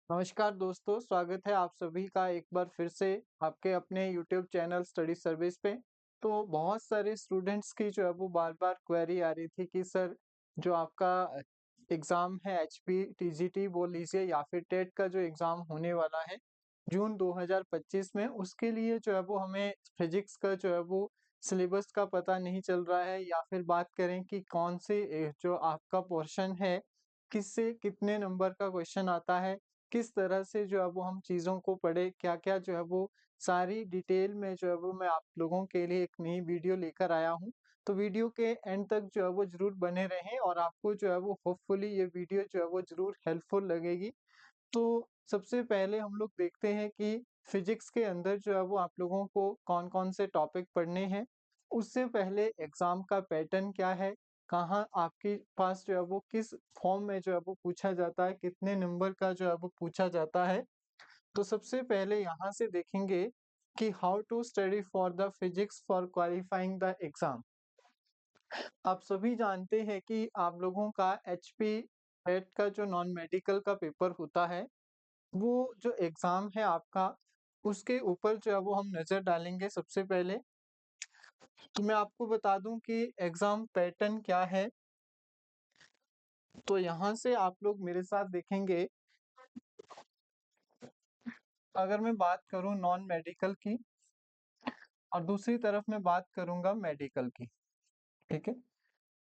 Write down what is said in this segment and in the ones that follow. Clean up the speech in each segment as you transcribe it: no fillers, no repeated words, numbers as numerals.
नमस्कार दोस्तों, स्वागत है आप सभी का एक बार फिर से आपके अपने यूट्यूब चैनल स्टडी सर्विस पे। तो बहुत सारे स्टूडेंट्स की जो है वो बार-बार क्वेरी आ रही थी कि सर जो आपका एग्ज़ाम है एचपी, टीजीटी बोल लीजिए या फिर टेट का जो एग्ज़ाम होने वाला है जून 2025 में, उसके लिए जो है वो हमें फिज़िक्स का जो है वो सिलेबस का पता नहीं चल रहा है या फिर बात करें कि कौन से जो आपका पोर्शन है, किससे कितने नंबर का क्वेश्चन आता है, किस तरह से जो है वो हम चीज़ों को पढ़ें, क्या-क्या जो है वो सारी डिटेल में जो है वो मैं आप लोगों के लिए एक नई वीडियो लेकर आया हूँ। तो वीडियो के एंड तक जो है वो ज़रूर बने रहें और आपको जो है वो होपफुली ये वीडियो जो है वो ज़रूर हेल्पफुल लगेगी। तो सबसे पहले हम लोग देखते हैं कि फिजिक्स के अंदर जो है वो आप लोगों को कौन-कौन से टॉपिक पढ़ने हैं। उससे पहले एग्ज़ाम का पैटर्न क्या है, कहाँ आपके पास जो है वो किस फॉर्म में जो है वो पूछा जाता है, कितने नंबर का जो है वो पूछा जाता है। तो सबसे पहले यहाँ से देखेंगे कि how to study for the physics for qualifying the exam. आप सभी जानते हैं कि आप लोगों का एचपी, टेट का जो नॉन मेडिकल का पेपर होता है, वो जो एग्ज़ाम है आपका, उसके ऊपर जो है वो हम नज़र डालेंगे सबसे पहले। तो मैं आपको बता दूँ कि एग्ज़ाम पैटर्न क्या है, तो यहाँ से आप लोग मेरे साथ देखेंगे, अगर मैं बात करूँ नॉन मेडिकल की और दूसरी तरफ मैं बात करूँगा मेडिकल की, ठीक है?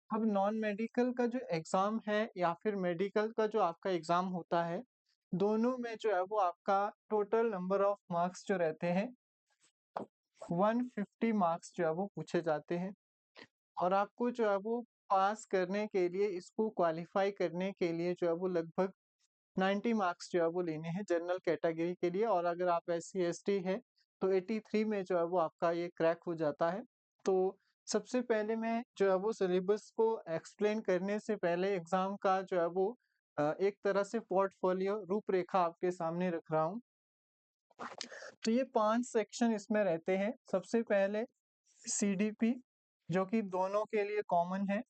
अब नॉन मेडिकल का जो एग्ज़ाम है या फिर मेडिकल का जो आपका एग्ज़ाम होता है, दोनों में जो है वो आपका टोटल नंबर ऑफ मार्क्स जो रहते हैं, 150 मार्क्स जो है वो पूछे जाते हैं। और आपको जो है वो पास करने के लिए, इसको क्वालीफाई करने के लिए जो है वो लगभग 90 मार्क्स जो है वो लेने हैं जनरल कैटेगरी के लिए, और अगर आप एससी एसटी है तो 83 में जो है वो आपका ये क्रैक हो जाता है। तो सबसे पहले मैं जो है वो सिलेबस को एक्सप्लेन करने से पहले एग्ज़ाम का जो है वो एक तरह से पोर्टफोलियो रूपरेखा आपके सामने रख रहा हूँ। तो ये 5 सेक्शन इसमें रहते हैं। सबसे पहले सीडीपी, जो कि दोनों के लिए कॉमन है,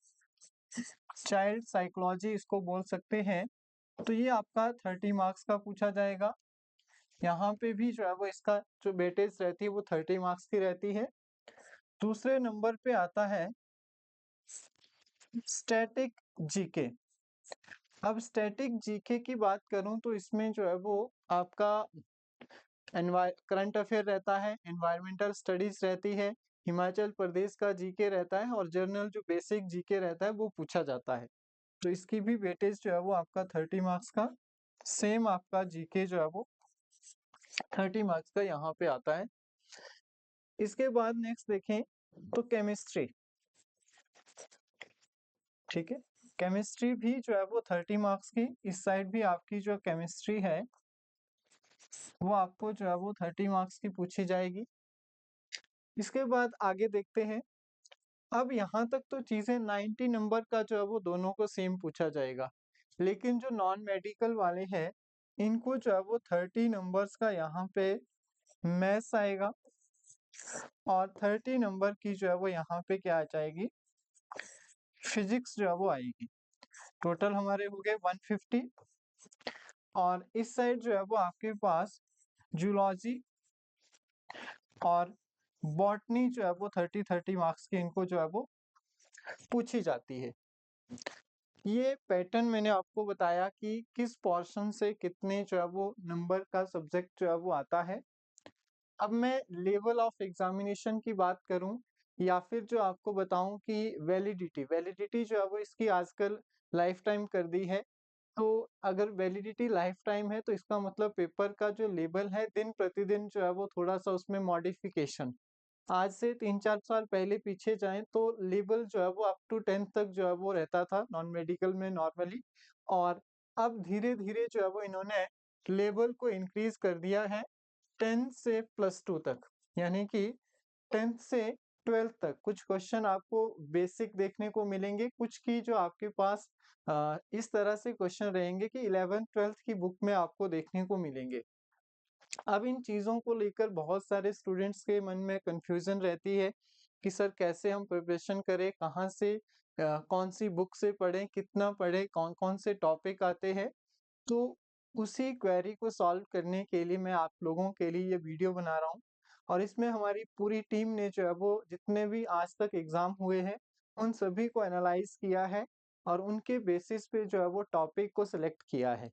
चाइल्ड साइकोलॉजी इसको बोल सकते हैं। तो ये आपका 30 मार्क्स का पूछा जाएगा। यहाँ पे भी जो है वो इसका जो वेटेज रहती है वो 30 मार्क्स की रहती है। दूसरे नंबर पे आता है स्टैटिक जीके। अब स्टैटिक जीके की बात करूँ तो इसमें जो है वो आपका करंट अफेयर रहता है, एनवायरमेंटल स्टडीज रहती है, हिमाचल प्रदेश का जीके रहता है और जनरल जो बेसिक जीके रहता है वो पूछा जाता है। तो इसकी भी वेटेज जो है वो आपका 30 मार्क्स का, सेम आपका जीके जो है वो 30 मार्क्स का यहाँ पे आता है। इसके बाद नेक्स्ट देखें तो केमिस्ट्री, ठीक है? केमिस्ट्री भी जो है वो 30 मार्क्स की, इस साइड भी आपकी जो केमिस्ट्री है वो आपको जो है वो 30 मार्क्स की पूछी जाएगी। इसके बाद आगे देखते हैं। अब यहाँ तक तो चीज़ें 90 नंबर का जो है वो दोनों को सेम पूछा जाएगा। लेकिन जो नॉन मेडिकल वाले हैं, इनको जो है वो 30 नंबर्स का यहाँ पे मैथ्स आएगा और 30 नंबर की जो है वो यहाँ पे क्या आ जाएगी, फिजिक्स जो है वो आएगी। टोटल हमारे हो गए 150, और इस साइड जो है वो आपके पास जूलॉजी और बॉटनी जो है वो 30-30 मार्क्स की इनको जो है वो पूछी जाती है। ये पैटर्न मैंने आपको बताया कि किस पोर्शन से कितने जो है वो नंबर का सब्जेक्ट जो है वो आता है। अब मैं लेवल ऑफ एग्जामिनेशन की बात करूं या फिर जो आपको बताऊं कि वैलिडिटी वैलिडिटी जो है वो इसकी आजकल लाइफ टाइम कर दी है। तो अगर वैलिडिटी लाइफ टाइम है तो इसका मतलब पेपर का जो लेवल है दिन प्रतिदिन जो है वो थोड़ा सा उसमें मॉडिफिकेशन, आज से 3-4 साल पहले पीछे जाएँ तो लेवल जो है वो अप टू 10th तक जो है वो रहता था नॉन मेडिकल में नॉर्मली, और अब धीरे-धीरे जो है वो इन्होंने लेवल को इंक्रीज़ कर दिया है 10 से +2 तक। यानी कि 10th से 12th तक कुछ क्वेश्चन आपको बेसिक देखने को मिलेंगे, कुछ की जो आपके पास इस तरह से क्वेश्चन रहेंगे कि 11th-12th की बुक में आपको देखने को मिलेंगे। अब इन चीज़ों को लेकर बहुत सारे स्टूडेंट्स के मन में कन्फ्यूज़न रहती है कि सर कैसे हम प्रिपरेशन करें, कहाँ से कौन-सी बुक से पढ़ें, कितना पढ़ें, कौन-कौन से टॉपिक आते हैं। तो उसी क्वेरी को सॉल्व करने के लिए मैं आप लोगों के लिए ये वीडियो बना रहा हूँ और इसमें हमारी पूरी टीम ने जो है वो जितने भी आज तक एग्ज़ाम हुए हैं, उन सभी को एनालाइज़ किया है और उनके बेसिस पे जो है वो टॉपिक को सिलेक्ट किया है।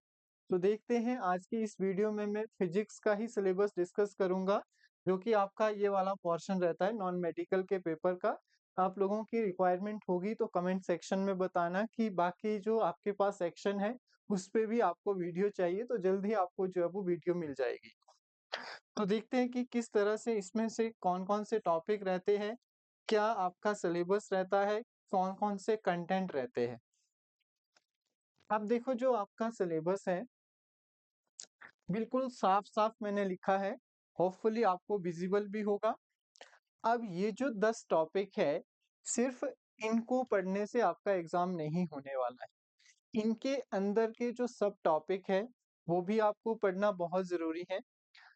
तो देखते हैं आज की इस वीडियो में मैं फिजिक्स का ही सिलेबस डिस्कस करूँगा, जो कि आपका ये वाला पोर्शन रहता है नॉन मेडिकल के पेपर का। आप लोगों की रिक्वायरमेंट होगी तो कमेंट सेक्शन में बताना कि बाकी जो आपके पास सेक्शन है, उस पे भी आपको वीडियो चाहिए तो जल्द ही आपको जो है वो वीडियो मिल जाएगी। तो देखते हैं कि किस तरह से इसमें से कौन-कौन से टॉपिक रहते हैं, क्या आपका सिलेबस रहता है, कौन-कौन से कंटेंट रहते हैं। अब देखो जो आपका सिलेबस है, बिल्कुल साफ-साफ मैंने लिखा है, होपफुली आपको विज़िबल भी होगा। अब ये जो 10 टॉपिक है, सिर्फ़ इनको पढ़ने से आपका एग्ज़ाम नहीं होने वाला है। इनके अंदर के जो सब टॉपिक है, वो भी आपको पढ़ना बहुत ज़रूरी है।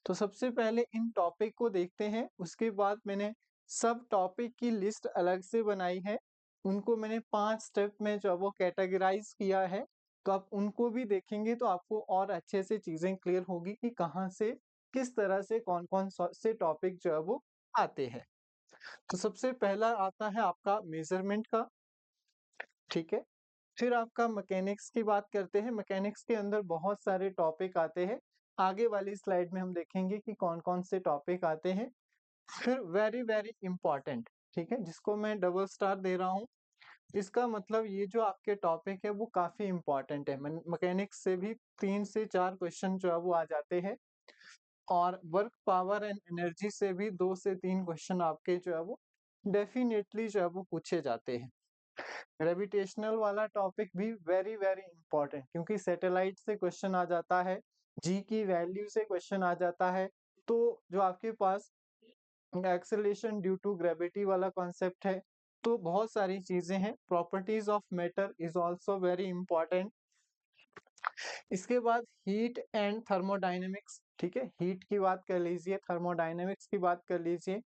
तो सबसे पहले इन टॉपिक को देखते हैं, उसके बाद मैंने सब टॉपिक की लिस्ट अलग से बनाई है। उनको मैंने 5 स्टेप में जो है वो कैटेगराइज़ किया है, तो आप उनको भी देखेंगे तो आपको और अच्छे से चीज़ें क्लियर होगी कि कहाँ से, किस तरह से कौन-कौन से टॉपिक जो है वो आते हैं। तो सबसे पहला आता है आपका मेज़रमेंट का, ठीक है? फिर आपका मैकेनिक्स की बात करते हैं, मैकेनिक्स के अंदर बहुत सारे टॉपिक आते हैं। आगे वाली स्लाइड में हम देखेंगे कि कौन-कौन से टॉपिक आते हैं। फिर वेरी वेरी इम्पोर्टेंट, ठीक है? जिसको मैं डबल स्टार दे रहा हूँ। इसका मतलब ये जो आपके टॉपिक है वो काफ़ी इम्पोर्टेंट है। मैकेनिक्स से भी 3 से 4 क्वेश्चन जो है वो आ जाते हैं और वर्क पावर एंड एनर्जी से भी 2 से 3 क्वेश्चन आपके जो है वो डेफिनिटली जो है वो पूछे जाते हैं। ग्रेविटेशनल वाला टॉपिक भी वेरी वेरी इंपॉर्टेंट क्योंकि सैटेलाइट से क्वेश्चन आ जाता है, जी की वैल्यू से क्वेश्चन आ जाता है। तो जो आपके पास एक्सेलरेशन ड्यू टू ग्रेविटी वाला कॉन्सेप्ट है, तो बहुत सारी चीजें हैं। Properties of matter is also very important. इसके बाद हीट एंड थर्मोडायनेमिक्स, ठीक है? हीट की बात कर लीजिए, थर्मोडायनेमिक्स की बात कर लीजिए।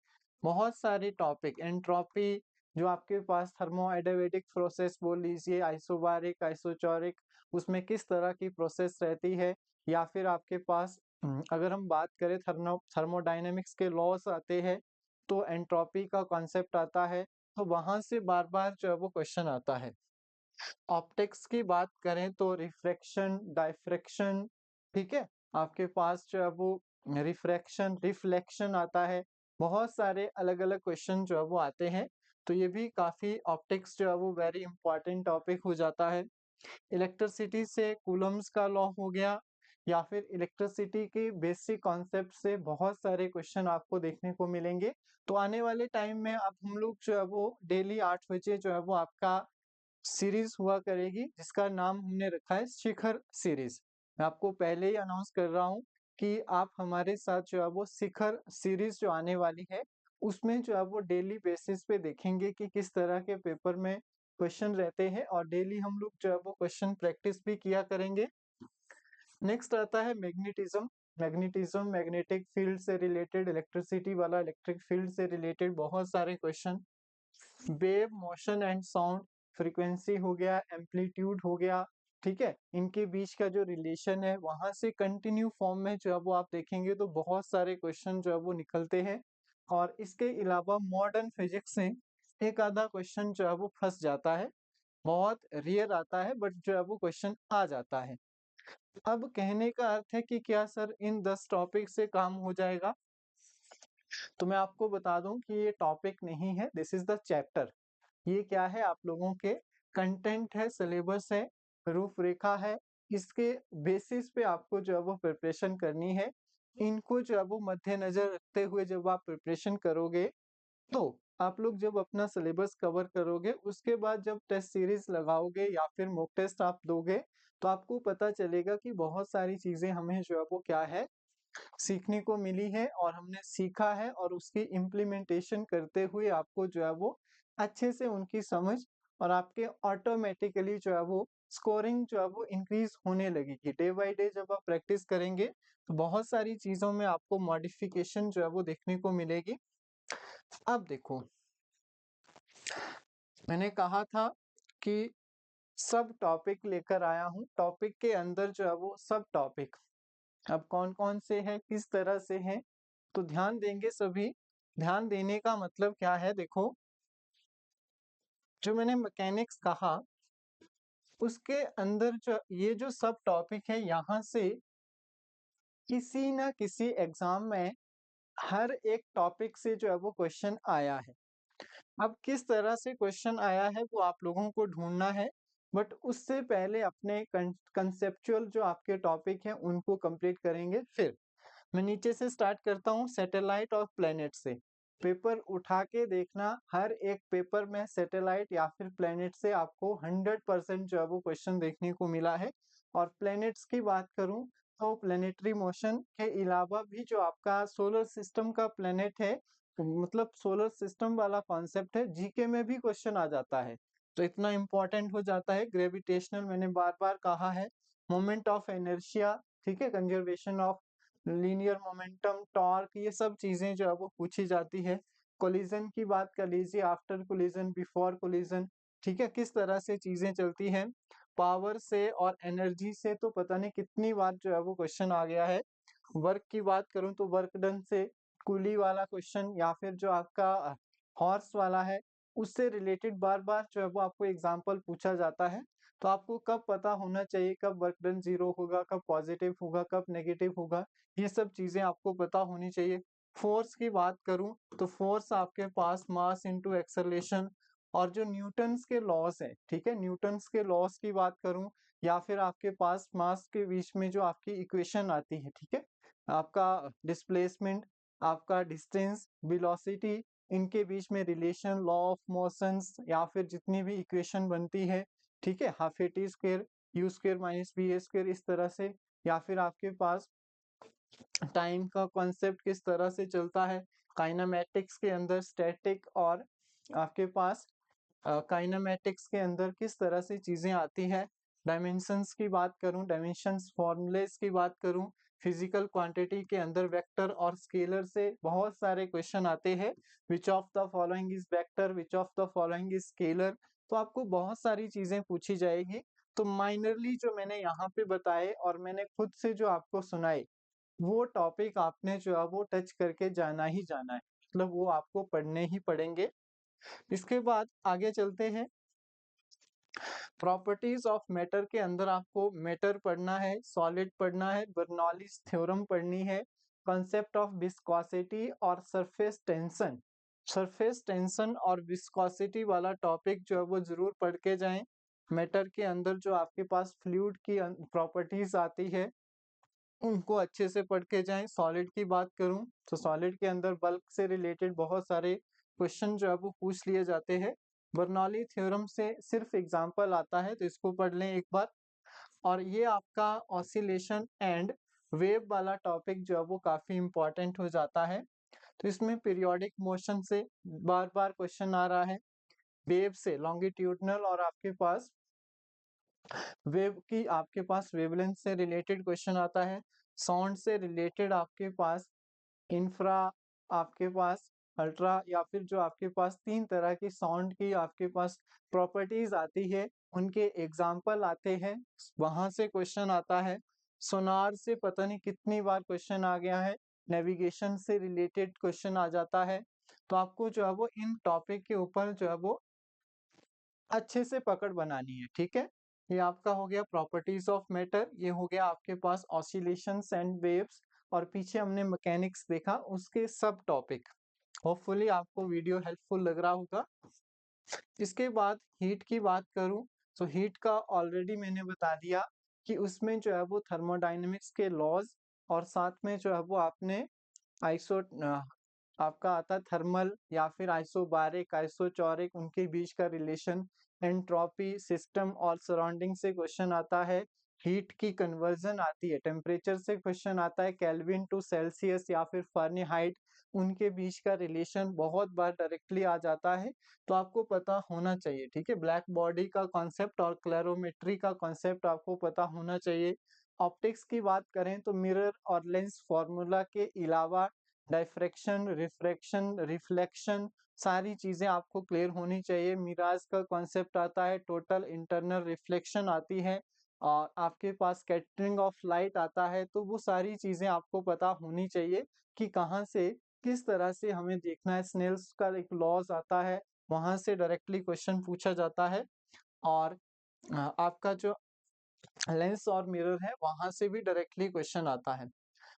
बहुत सारे टॉपिक, एंट्रोपी, जो आपके पास थर्मो एडियाबैटिक प्रोसेस बोल लीजिए, आइसोबारिक, आइसोचोरिक, उसमें किस तरह की प्रोसेस रहती है, या फिर आपके पास अगर हम बात करें थर्मोडायनेमिक्स के लॉस आते हैं, तो एंट्रोपी का कॉन्सेप्ट आता है, तो वहां से बार-बार जो है वो क्वेश्चन आता है। ऑप्टिक्स की बात करें तो रिफ्रैक्शन, डायफ्रैक्शन, ठीक है? आपके पास जो है वो रिफ्रैक्शन, रिफ्लेक्शन आता है। बहुत सारे अलग-अलग क्वेश्चन जो है वो आते हैं। तो ये भी काफ़ी ऑप्टिक्स जो है वो वेरी इंपॉर्टेंट टॉपिक हो जाता है। इलेक्ट्रिसिटी से कूलम्ब्स का लॉ हो गया या फिर इलेक्ट्रिसिटी के बेसिक कॉन्सेप्ट से बहुत सारे क्वेश्चन आपको देखने को मिलेंगे। तो आने वाले टाइम में अब हम लोग जो है वो डेली 8 बजे जो है वो आपका सीरीज हुआ करेगी जिसका नाम हमने रखा है शिखर सीरीज। मैं आपको पहले ही अनाउंस कर रहा हूँ कि आप हमारे साथ जो है वो शिखर सीरीज जो आने वाली है, उसमें जो है वो डेली बेसिस पे देखेंगे कि किस तरह के पेपर में क्वेश्चन रहते हैं और डेली हम लोग जो है वो क्वेश्चन प्रैक्टिस भी किया करेंगे। नेक्स्ट आता है मैग्नेटिज्म। मैग्नेटिज्म मैग्नेटिक फील्ड से रिलेटेड, इलेक्ट्रिसिटी वाला इलेक्ट्रिक फील्ड से रिलेटेड बहुत सारे question. Wave, motion and sound, frequency हो गया, एम्पलीट्यूड हो गया, ठीक है? इनके बीच का जो रिलेशन है, वहां से कंटिन्यू फॉर्म में जो है वो आप देखेंगे तो बहुत सारे क्वेश्चन जो है वो निकलते हैं। और इसके अलावा मॉडर्न फिजिक्स से एक आधा क्वेश्चन जो है वो फंस जाता है, बहुत रेयर आता है बट जो है वो क्वेश्चन आ जाता है। अब कहने का अर्थ है कि क्या सर इन 10 टॉपिक से काम हो जाएगा? तो मैं आपको बता दूं कि ये टॉपिक नहीं है, दिस इज द चैप्टर। ये क्या है? आप लोगों के कंटेंट है, सिलेबस है, रूपरेखा है। इसके बेसिस पे आपको जो है वो प्रिपरेशन करनी है। इनको जो है वो मद्देनजर रखते हुए जब आप प्रिपरेशन करोगे, तो आप लोग जब अपना सिलेबस कवर करोगे, उसके बाद जब टेस्ट सीरीज लगाओगे या फिर मॉक टेस्ट आप दोगे, तो आपको पता चलेगा कि बहुत सारी चीजें हमें जो है वो क्या है, सीखने को मिली है और हमने सीखा है और उसकी इम्प्लीमेंटेशन करते हुए आपको जो है वो अच्छे से उनकी समझ और आपके ऑटोमेटिकली जो है वो स्कोरिंग जो है वो इंक्रीज होने लगेगी। डे बाय डे जब आप प्रैक्टिस करेंगे तो बहुत सारी चीजों में आपको मॉडिफिकेशन जो है वो देखने को मिलेगी। अब देखो, मैंने कहा था कि सब टॉपिक लेकर आया हूँ। टॉपिक के अंदर जो है वो सब टॉपिक अब कौन-कौन से हैं, किस तरह से हैं, तो ध्यान देंगे सभी। ध्यान देने का मतलब क्या है, देखो जो मैंने मैकेनिक्स कहा उसके अंदर जो ये जो सब टॉपिक है, यहाँ से किसी न किसी एग्जाम में हर एक टॉपिक से जो है वो क्वेश्चन आया है। अब किस तरह से क्वेश्चन आया है वो आप लोगों को ढूंढना है, बट उससे पहले अपने कंसेप्चुअल जो आपके टॉपिक हैं उनको कंप्लीट करेंगे। फिर मैं नीचे से स्टार्ट करता हूँ, सैटेलाइट और प्लेनेट से। पेपर उठा के देखना, हर एक पेपर में सैटेलाइट या फिर प्लेनेट से आपको 100% जो है वो क्वेश्चन देखने को मिला है। और प्लेनेट्स की बात करूं तो प्लेनेटरी मोशन के अलावा भी जो आपका सोलर सिस्टम का प्लेनेट है, मतलब सोलर सिस्टम वाला कॉन्सेप्ट है, जीके में भी क्वेश्चन आ जाता है। तो इतना इम्पोर्टेंट हो जाता है। ग्रेविटेशनल मैंने बार बार कहा है, मोमेंट ऑफ इनर्शिया, ठीक है, conservation of linear momentum, torque, ये सब चीजें जो है वो पूछी जाती है। कोलिजन की बात कर लीजिए, आफ्टर कोलिजन, बिफोर कोलिजन, ठीक है, किस तरह से चीजें चलती हैं। पावर से और एनर्जी से तो पता नहीं कितनी बार जो है वो क्वेश्चन आ गया है। वर्क की बात करूं तो वर्क डन से, कुली वाला क्वेश्चन या फिर जो आपका हॉर्स वाला है उससे रिलेटेड बार बार जो है वो आपको एग्जाम्पल पूछा जाता है। तो आपको कब पता होना चाहिए कब वर्क डन जीरो होगा, कब पॉजिटिव होगा, कब नेगेटिव होगा, ये सब चीजें आपको पता होनी चाहिए। फोर्स की बात करूं तो फोर्स आपके पास मास इनटू एक्सेलरेशन, और जो न्यूटन्स के लॉस है, ठीक है, न्यूटन्स के लॉस की बात करूं या फिर आपके पास मास के बीच में जो आपकी इक्वेशन आती है, ठीक है, आपका डिस्प्लेसमेंट, आपका डिस्टेंस, वेलोसिटी, इनके बीच में रिलेशन, लॉ ऑफ मोशंस या फिर जितनी भी इक्वेशन बनती है, ठीक है, half A T square U square minus B A square, इस तरह से। या फिर आपके पास टाइम का कॉन्सेप्ट किस तरह से चलता है, काइनेमैटिक्स के अंदर स्टैटिक, और आपके पास काइनेमैटिक्स के अंदर किस तरह से चीजें आती है। डायमेंशंस की बात करूं, डायमेंशंस फॉर्मूलेस की बात करूं, फिजिकल क्वांटिटी के अंदर वेक्टर और स्केलर से बहुत सारे क्वेश्चन आते हैं। Which of the following is vector, which of the following is scalar, तो आपको बहुत सारी चीजें पूछी जाएगी। तो माइनरली जो मैंने यहाँ पे बताए और मैंने खुद से जो आपको सुनाए, वो टॉपिक आपने जो है वो टच करके जाना ही जाना है, मतलब वो आपको पढ़ने ही पड़ेंगे। इसके बाद आगे चलते हैं। प्रॉपर्टीज ऑफ मैटर के अंदर आपको मैटर पढ़ना है, सॉलिड पढ़ना है, बर्नौलीज थ्योरम पढ़नी है, कॉन्सेप्ट ऑफ विस्कोसिटी और सरफेस टेंशन। सरफेस टेंशन और विस्कोसिटी वाला टॉपिक जो है वो जरूर पढ़ के जाएं। मैटर के अंदर जो आपके पास फ्लूइड की प्रॉपर्टीज आती है उनको अच्छे से पढ़ के जाएं। सॉलिड की बात करूं तो सॉलिड के अंदर बल्क से रिलेटेड बहुत सारे क्वेश्चन जो है वो पूछ लिए जाते हैं। बर्नौली थ्योरम से सिर्फ एग्जांपल आता है तो इसको पढ़ लें एक बार। और ये आपका ऑसिलेशन एंड वेव वाला टॉपिक जो है वो काफी इंपॉर्टेंट हो जाता है। तो इसमें पीरियोडिक मोशन से बार बार क्वेश्चन आ रहा है, वेव से लॉन्गिट्यूडनल, और आपके पास वेव की आपके पास वेवलेंथ से रिलेटेड क्वेश्चन आता है। साउंड से रिलेटेड आपके पास इंफ्रा, आपके पास अल्ट्रा, या फिर जो आपके पास तीन तरह की साउंड की आपके पास प्रॉपर्टीज आती है उनके एग्जाम्पल आते हैं, वहां से क्वेश्चन आता है। सोनार से पता नहीं कितनी बार क्वेश्चन आ गया है। नेविगेशन से रिलेटेड क्वेश्चन आ जाता है। तो आपको जो है वो इन टॉपिक के ऊपर जो है वो अच्छे से पकड़ बनानी है, ठीक है। ये आपका हो गया प्रॉपर्टीज ऑफ मैटर, ये हो गया आपके पास ऑसिलेशंस एंड वेव्स, और पीछे हमने मैकेनिक्स देखा उसके सब टॉपिक। होपफुली आपको वीडियो हेल्पफुल लग रहा होगा। इसके बाद हीट की बात करूं तो हीट का ऑलरेडी मैंने बता दिया कि उसमें जो है वो थर्मोडायनेमिक्स के लॉज, और साथ में जो है वो आपने आइसो आपका आता है थर्मल या फिर आइसोबारिक, आइसोचौरिक, उनके बीच का रिलेशन, एंट्रोपी, सिस्टम और सराउंडिंग से क्वेश्चन आता है। हीट की कन्वर्जन आती है, टेम्परेचर से क्वेश्चन आता है, केल्विन टू सेल्सियस या फिर फारेनहाइट, उनके बीच का रिलेशन बहुत बार डायरेक्टली आ जाता है। तो आपको पता होना चाहिए, ठीक है। ब्लैक बॉडी का कॉन्सेप्ट और क्लैरोमेट्री का कॉन्सेप्ट आपको पता होना चाहिए। ऑप्टिक्स की बात करें तो मिरर और लेंस फॉर्मूला के अलावा डायफ्रैक्शन, रिफ्रैक्शन, रिफ्लेक्शन, सारी चीजें आपको क्लियर होनी चाहिए। मिराज का कॉन्सेप्ट आता है, टोटल इंटरनल रिफ्लेक्शन आती है, और आपके पास स्कैटरिंग ऑफ लाइट आता है। तो वो सारी चीजें आपको पता होनी चाहिए कि कहाँ से किस तरह से हमें देखना है। स्नेल्स का एक लॉज आता है, वहां से डायरेक्टली क्वेश्चन पूछा जाता है। और आपका जो लेंस और मिरर है, वहां से भी डायरेक्टली क्वेश्चन आता है।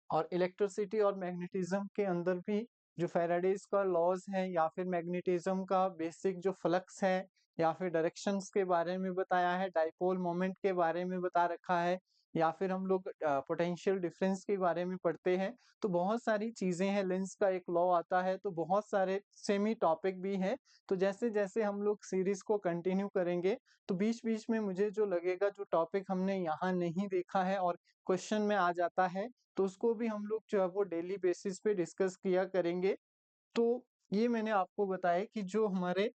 और इलेक्ट्रिसिटी और मैग्नेटिज्म के अंदर भी जो फैराडेज का लॉज है, या फिर मैग्नेटिज्म का बेसिक जो फ्लक्स है, या फिर डायरेक्शंस के बारे में बताया है, डाइपोल मोमेंट के बारे में बता रखा है, या फिर हम लोग पोटेंशियल डिफरेंस के बारे में पढ़ते हैं। तो बहुत सारी चीजें हैं। लेंस का एक लॉ आता है, तो बहुत सारे सेमी टॉपिक भी है। तो जैसे जैसे हम लोग सीरीज को कंटिन्यू करेंगे, तो बीच बीच में मुझे जो लगेगा जो टॉपिक हमने यहाँ नहीं देखा है और क्वेश्चन में आ जाता है, तो उसको भी हम लोग जो है वो डेली बेसिस पे डिस्कस किया करेंगे। तो ये मैंने आपको बताया कि जो हमारे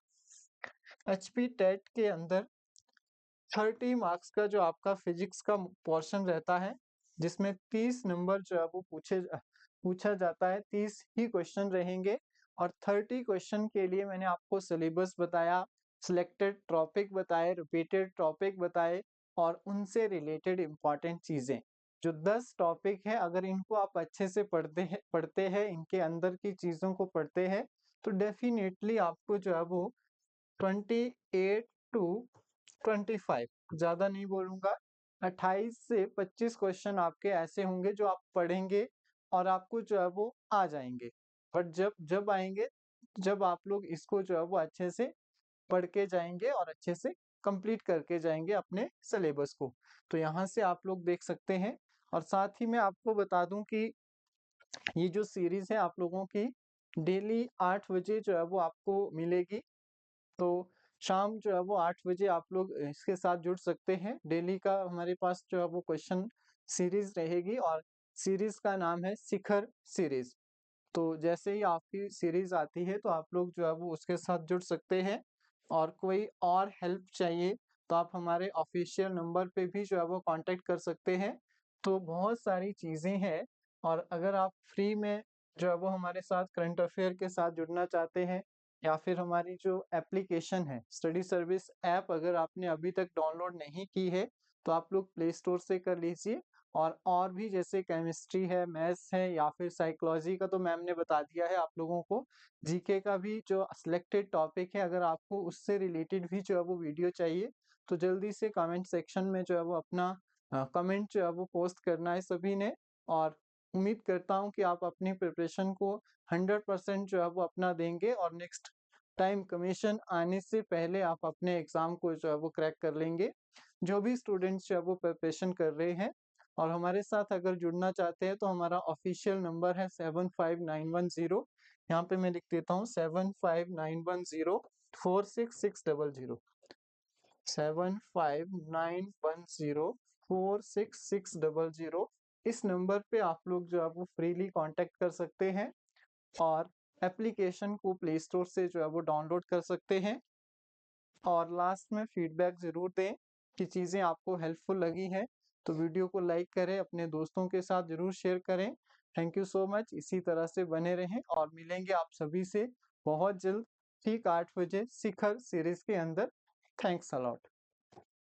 एचपी टेट के अंदर 30 मार्क्स का जो आपका फिजिक्स का पोर्शन रहता है, जिसमें 30 नंबर जो है वो पूछा जाता है। 30 ही क्वेश्चन रहेंगे, और 30 क्वेश्चन के लिए मैंने आपको सिलेबस बताया, सिलेक्टेड टॉपिक बताए, रिपीटेड टॉपिक बताए, और उनसे रिलेटेड इंपॉर्टेंट चीजें। जो 10 टॉपिक है, अगर इनको आप अच्छे से पढ़ते हैं, इनके अंदर की चीजों को पढ़ते हैं, तो डेफिनेटली आपको जो है वो 28 टू 25, ज्यादा नहीं बोलूंगा, 28 से 25 क्वेश्चन आपके ऐसे होंगे जो आप पढ़ेंगे और आपको जो है वो आ जाएंगे। बट जब जब आएंगे, जब आप लोग इसको जो है वो अच्छे से पढ़ के जाएंगे और अच्छे से कंप्लीट करके जाएंगे अपने सिलेबस को। तो यहाँ से आप लोग देख सकते हैं। और साथ ही मैं आपको बता दूं कि ये जो सीरीज है आप लोगों की डेली 8 बजे जो है वो आपको मिलेगी। तो शाम जो है वो 8 बजे आप लोग इसके साथ जुड़ सकते हैं। डेली का हमारे पास जो है वो क्वेश्चन सीरीज रहेगी, और सीरीज का नाम है शिखर सीरीज। तो जैसे ही आपकी सीरीज आती है, तो आप लोग जो है वो उसके साथ जुड़ सकते हैं। और कोई और हेल्प चाहिए, तो आप हमारे ऑफिशियल नंबर पे भी जो है वो कांटेक्ट कर सकते हैं। तो बहुत सारी चीजें हैं। और अगर आप फ्री में जो है वो हमारे साथ करंट अफेयर के साथ जुड़ना चाहते हैं, या फिर हमारी जो एप्लीकेशन है स्टडी सर्विस ऐप, अगर आपने अभी तक डाउनलोड नहीं की है, तो आप लोग प्ले स्टोर से कर लीजिए। और भी जैसे केमिस्ट्री है, मैथ्स है, या फिर साइकोलॉजी का तो मैम ने बता दिया है आप लोगों को। जीके का भी जो सिलेक्टेड टॉपिक है, अगर आपको उससे रिलेटेड भी जो है वो वीडियो चाहिए, तो जल्दी से कमेंट सेक्शन में जो है वो अपना कमेंट जो है वो पोस्ट करना है सभी ने। और उम्मीद करता हूँ कि आप अपनी प्रिपरेशन को 100% जो है वो अपना देंगे, और नेक्स्ट टाइम कमीशन आने से पहले आप अपने एग्जाम को जो है वो क्रैक कर लेंगे। जो भी स्टूडेंट्स जो है वो प्रिपरेशन कर रहे हैं और हमारे साथ अगर जुड़ना चाहते हैं, तो हमारा ऑफिशियल नंबर है 75910। यहाँ पे मैं लिख देता हूँ 75910 46600, 75910 46600। इस नंबर पे आप लोग जो है वो फ्रीली कांटेक्ट कर सकते हैं, और एप्लीकेशन को प्ले स्टोर से जो है वो डाउनलोड कर सकते हैं। और लास्ट में फीडबैक जरूर दें कि चीज़ें आपको हेल्पफुल लगी हैं। तो वीडियो को लाइक करें, अपने दोस्तों के साथ जरूर शेयर करें। Thank you so much. इसी तरह से बने रहें, और मिलेंगे आप सभी से बहुत जल्द ठीक 8 बजे शिखर सीरीज के अंदर। Thanks a lot.